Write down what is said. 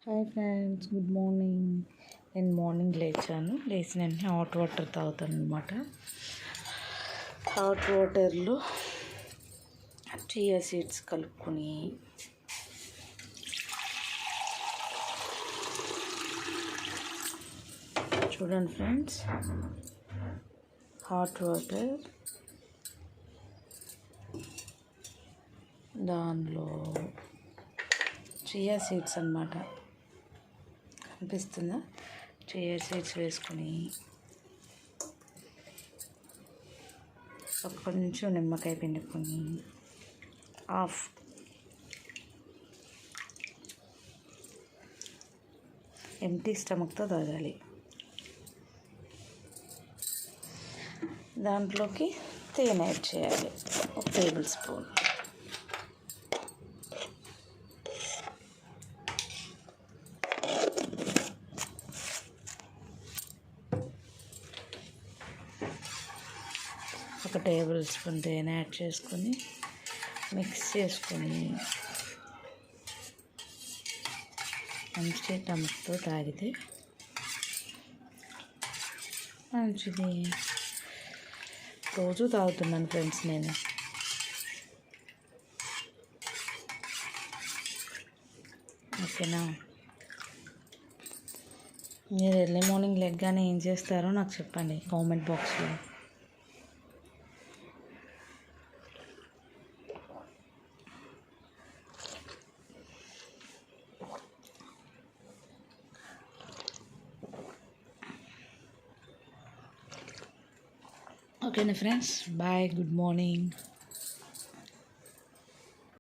Hi friends, good morning. నేను morning లేచిన వెంటనే హాట్ వాటర్ తాగుతాను అనమాట. హాట్ వాటర్లో చియా సీడ్స్ కలుపుకొని చూడండి ఫ్రెండ్స్, హాట్ వాటర్ దానిలో చియా సీడ్స్ అన్నమాట. కనిపిస్తుందా? చియా సీడ్స్ వేసుకొని కొంచెం నిమ్మకాయ పిండుకొని ఆఫ్ ఎంటీ స్టమక్తో తాగాలి. దాంట్లోకి తేనె యాడ్ చేయాలి, 1 టేబుల్ స్పూన్. ఒక టేబుల్ స్పూన్ తేనె యాడ్ చేసుకొని మిక్స్ చేసుకొని మంచి టమ్తో తాగితే మంచిది. రోజు తాగుతున్నాను ఫ్రెండ్స్ నేను. ఓకేనా? మీరు ఎర్లీ మార్నింగ్ లెగ్గానే ఏం చేస్తారో నాకు చెప్పండి కామెంట్ బాక్స్లో. ఓకేనా ఫ్రెండ్స్, బాయ్, గుడ్ మార్నింగ్.